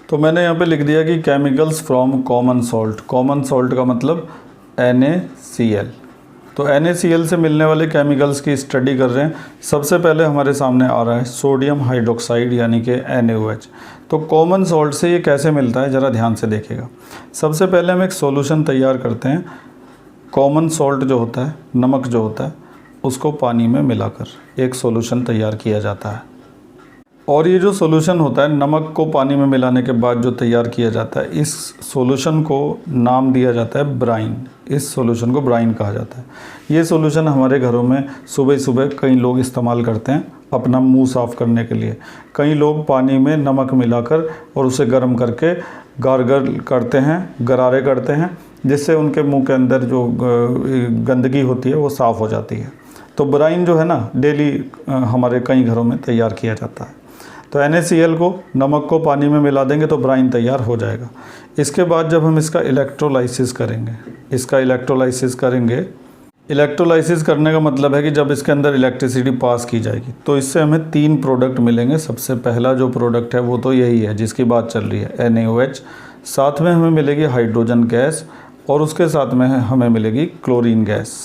तो मैंने यहाँ पे लिख दिया कि chemicals from common salt. Common salt का मतलब NaCl। तो NaCl से मिलने वाले केमिकल्स की स्टडी कर रहे हैं। सबसे पहले हमारे सामने आ रहा है सोडियम हाइड्रोक्साइड यानी कि NaOH। तो कॉमन सॉल्ट से ये कैसे मिलता है ज़रा ध्यान से देखिएगा। सबसे पहले हम एक सॉल्यूशन तैयार करते हैं। कॉमन सॉल्ट जो होता है, नमक जो होता है, उसको पानी में मिलाकर एक सॉल्यूशन तैयार किया जाता है। और ये जो सॉल्यूशन होता है, नमक को पानी में मिलाने के बाद जो तैयार किया जाता है, इस सॉल्यूशन को नाम दिया जाता है ब्राइन। इस सॉल्यूशन को ब्राइन कहा जाता है। ये सॉल्यूशन हमारे घरों में सुबह सुबह कई लोग इस्तेमाल करते हैं अपना मुंह साफ़ करने के लिए। कई लोग पानी में नमक मिलाकर और उसे गर्म करके गार्गल करते हैं, गरारे करते हैं, जिससे उनके मुंह के अंदर जो गंदगी होती है वो साफ़ हो जाती है। तो ब्राइन जो है ना, डेली हमारे कई घरों में तैयार किया जाता है। तो NaCl को, नमक को पानी में मिला देंगे तो ब्राइन तैयार हो जाएगा। इसके बाद जब हम इसका इलेक्ट्रोलाइसिस करेंगे, इलेक्ट्रोलाइसिस करने का मतलब है कि जब इसके अंदर इलेक्ट्रिसिटी पास की जाएगी तो इससे हमें 3 प्रोडक्ट मिलेंगे। सबसे पहला जो प्रोडक्ट है वो तो यही है जिसकी बात चल रही है, NaOH। साथ में हमें मिलेगी हाइड्रोजन गैस और उसके साथ में हमें मिलेगी क्लोरीन गैस।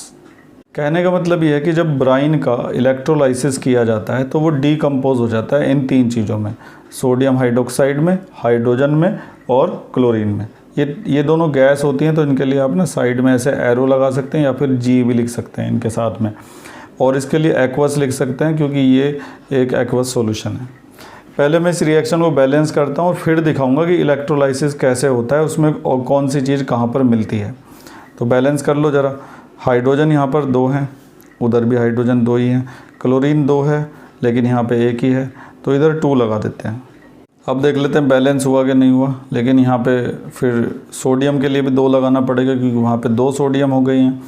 कहने का मतलब ये है कि जब ब्राइन का इलेक्ट्रोलाइसिस किया जाता है तो वो डीकम्पोज हो जाता है इन 3 चीज़ों में, सोडियम हाइड्रोक्साइड में, हाइड्रोजन में और क्लोरीन में। ये दोनों गैस होती हैं, तो इनके लिए आप ना साइड में ऐसे एरो लगा सकते हैं या फिर G भी लिख सकते हैं इनके साथ में। और इसके लिए एक्वस लिख सकते हैं क्योंकि ये एक एक्वस सॉल्यूशन है। पहले मैं इस रिएक्शन को बैलेंस करता हूँ और फिर दिखाऊंगा कि इलेक्ट्रोलाइसिस कैसे होता है, उसमें और कौन सी चीज़ कहाँ पर मिलती है। तो बैलेंस कर लो ज़रा। हाइड्रोजन यहाँ पर 2 हैं, उधर भी हाइड्रोजन 2 ही हैं। क्लोरीन 2 है लेकिन यहाँ पे 1 ही है, तो इधर 2 लगा देते हैं। अब देख लेते हैं बैलेंस हुआ कि नहीं हुआ। लेकिन यहाँ पे फिर सोडियम के लिए भी 2 लगाना पड़ेगा क्योंकि वहाँ पे 2 सोडियम हो गई हैं।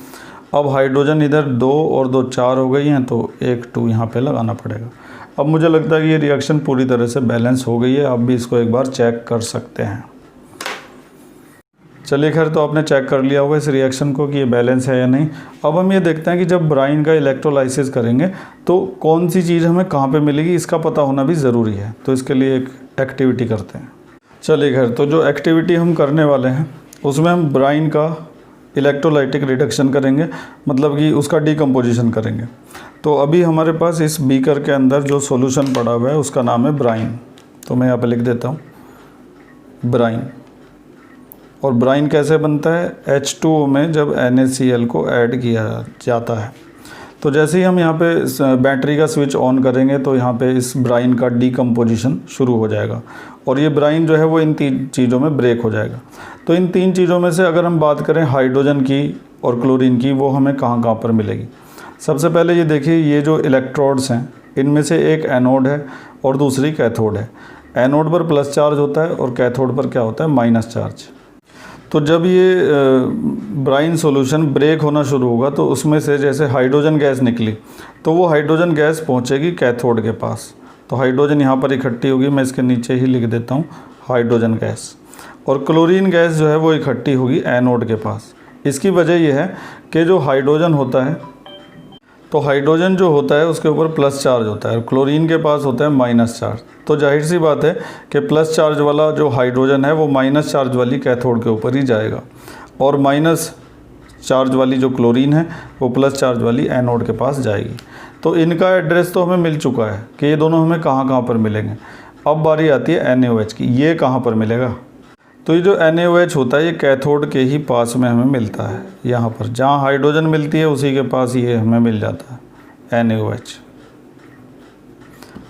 अब हाइड्रोजन इधर 2 और 2 4 हो गई हैं, तो 1 2 यहाँ पे लगाना पड़ेगा। अब मुझे लगता है कि ये रिएक्शन पूरी तरह से बैलेंस हो गई है। आप भी इसको एक बार चेक कर सकते हैं। चलिए खैर, तो आपने चेक कर लिया होगा इस रिएक्शन को कि ये बैलेंस है या नहीं। अब हम ये देखते हैं कि जब ब्राइन का इलेक्ट्रोलाइसिस करेंगे तो कौन सी चीज़ हमें कहाँ पे मिलेगी, इसका पता होना भी ज़रूरी है। तो इसके लिए एक एक्टिविटी करते हैं। चलिए खैर, तो जो एक्टिविटी हम करने वाले हैं उसमें हम ब्राइन का इलेक्ट्रोलाइटिक रिडक्शन करेंगे, मतलब कि उसका डीकम्पोजिशन करेंगे। तो अभी हमारे पास इस बीकर के अंदर जो सॉल्यूशन पड़ा हुआ है उसका नाम है ब्राइन। तो मैं यहाँ पे लिख देता हूँ ब्राइन। और ब्राइन कैसे बनता है, H2O में जब NaCl को ऐड किया जाता है। तो जैसे ही हम यहाँ पे बैटरी का स्विच ऑन करेंगे तो यहाँ पे इस ब्राइन का डीकम्पोजिशन शुरू हो जाएगा और ये ब्राइन जो है वो इन 3 चीज़ों में ब्रेक हो जाएगा। तो इन 3 चीज़ों में से अगर हम बात करें हाइड्रोजन की और क्लोरीन की, वो हमें कहाँ कहाँ पर मिलेगी। सबसे पहले ये देखिए, ये जो इलेक्ट्रोड्स हैं इनमें से एक एनोड है और दूसरी कैथोड है। एनोड पर प्लस चार्ज होता है और कैथोड पर क्या होता है, माइनस चार्ज। तो जब ये ब्राइन सॉल्यूशन ब्रेक होना शुरू होगा तो उसमें से जैसे हाइड्रोजन गैस निकली तो वो हाइड्रोजन गैस पहुंचेगी कैथोड के पास। तो हाइड्रोजन यहाँ पर इकट्ठी होगी, मैं इसके नीचे ही लिख देता हूँ हाइड्रोजन गैस। और क्लोरीन गैस जो है वो इकट्ठी होगी एनोड के पास। इसकी वजह यह है कि जो हाइड्रोजन होता है, तो हाइड्रोजन जो होता है उसके ऊपर प्लस चार्ज होता है और क्लोरीन के पास होता है माइनस चार्ज। तो जाहिर सी बात है कि प्लस चार्ज वाला जो हाइड्रोजन है वो माइनस चार्ज वाली कैथोड के ऊपर ही जाएगा और माइनस चार्ज वाली जो क्लोरीन है वो प्लस चार्ज वाली एनोड के पास जाएगी। तो इनका एड्रेस तो हमें मिल चुका है कि ये दोनों हमें कहाँ कहाँ पर मिलेंगे। अब बारी आती है NaOH की, ये कहाँ पर मिलेगा। तो ये जो NaOH होता है ये कैथोड के ही पास में हमें मिलता है। यहाँ पर जहाँ हाइड्रोजन मिलती है उसी के पास ये हमें मिल जाता है NaOH।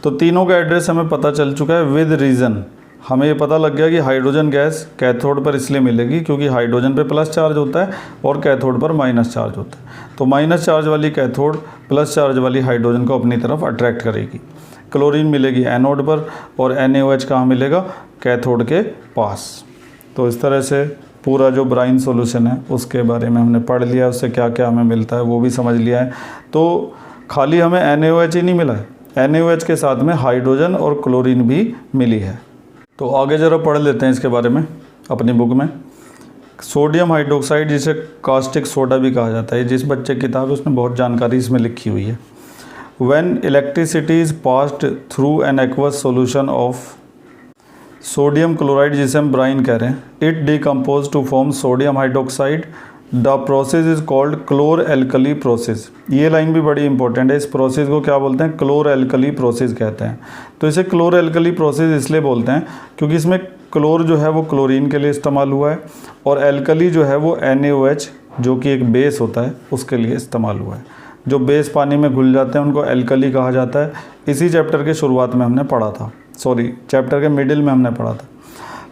तो तीनों का एड्रेस हमें पता चल चुका है विद रीज़न। हमें ये पता लग गया कि हाइड्रोजन गैस कैथोड पर इसलिए मिलेगी क्योंकि हाइड्रोजन पे प्लस चार्ज होता है और कैथोड पर माइनस चार्ज होता है। तो माइनस चार्ज वाली कैथोड प्लस चार्ज वाली हाइड्रोजन को अपनी तरफ अट्रैक्ट करेगी। क्लोरीन मिलेगी एनोड पर और NaOH कहाँ मिलेगा, कैथोड के पास। तो इस तरह से पूरा जो ब्राइन सॉल्यूशन है उसके बारे में हमने पढ़ लिया, उससे क्या क्या हमें मिलता है वो भी समझ लिया है। तो खाली हमें NaOH ही नहीं मिला है, NaOH के साथ में हाइड्रोजन और क्लोरीन भी मिली है। तो आगे ज़रा पढ़ लेते हैं इसके बारे में अपनी बुक में। सोडियम हाइड्रोक्साइड, जिसे कास्टिक सोडा भी कहा जाता है, जिस बच्चे की किताब है उसमें बहुत जानकारी इसमें लिखी हुई है। When electricity is passed through an aqueous solution of sodium chloride जिसे हम ब्राइन कह रहे हैं, it decompose to form sodium hydroxide, the process is called chlor alkali process. ये लाइन भी बड़ी इंपॉर्टेंट है, इस प्रोसेस को क्या बोलते हैं, क्लोर एल्कली प्रोसेस कहते हैं। तो इसे क्लोर एल्कली प्रोसेस इसलिए बोलते हैं क्योंकि इसमें क्लोर जो है वो क्लोरीन के लिए इस्तेमाल हुआ है और एल्कली जो है वो NaOH जो कि एक बेस होता है उसके लिए इस्तेमाल हुआ है। जो बेस पानी में घुल जाते हैं उनको एल्कली कहा जाता है। इसी चैप्टर के शुरुआत में हमने पढ़ा था, चैप्टर के मिडिल में हमने पढ़ा था।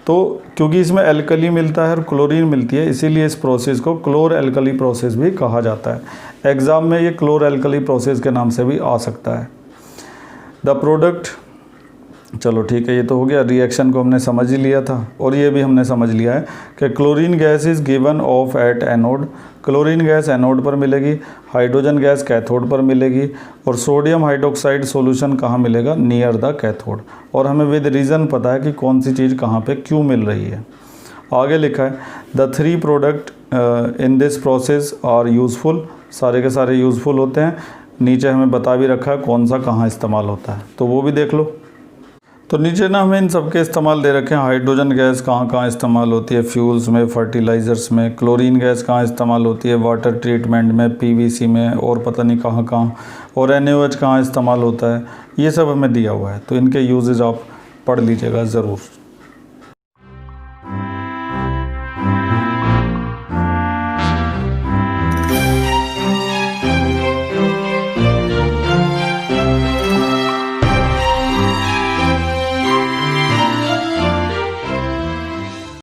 तो क्योंकि इसमें एल्कली मिलता है और क्लोरीन मिलती है, इसीलिए इस प्रोसेस को क्लोर एल्कली प्रोसेस भी कहा जाता है। एग्ज़ाम में ये क्लोर एल्कली प्रोसेस के नाम से भी आ सकता है। द प्रोडक्ट, चलो ठीक है, ये तो हो गया। रिएक्शन को हमने समझ ही लिया था और ये भी हमने समझ लिया है कि chlorine gas is given of at anode. Chlorine gas anode पर मिलेगी, हाइड्रोजन गैस कैथोड पर मिलेगी और सोडियम हाइड्रोक्साइड सॉल्यूशन कहाँ मिलेगा, नियर द कैथोड। और हमें विद रीज़न पता है कि कौन सी चीज़ कहाँ पे क्यों मिल रही है। आगे लिखा है the 3 product in this process are useful. सारे के सारे यूज़फुल होते हैं। नीचे हमें बता भी रखा है कौन सा कहाँ इस्तेमाल होता है, तो वो भी देख लो। तो नीचे ना हमें इन सब के इस्तेमाल दे रखे हैं। हाइड्रोजन गैस कहाँ कहाँ इस्तेमाल होती है, फ्यूल्स में, फर्टिलाइज़र्स में। क्लोरीन गैस कहाँ इस्तेमाल होती है, वाटर ट्रीटमेंट में, PVC में, और पता नहीं कहाँ कहाँ। और NaOH कहाँ इस्तेमाल होता है, ये सब हमें दिया हुआ है। तो इनके यूजेज आप पढ़ लीजिएगा ज़रूर।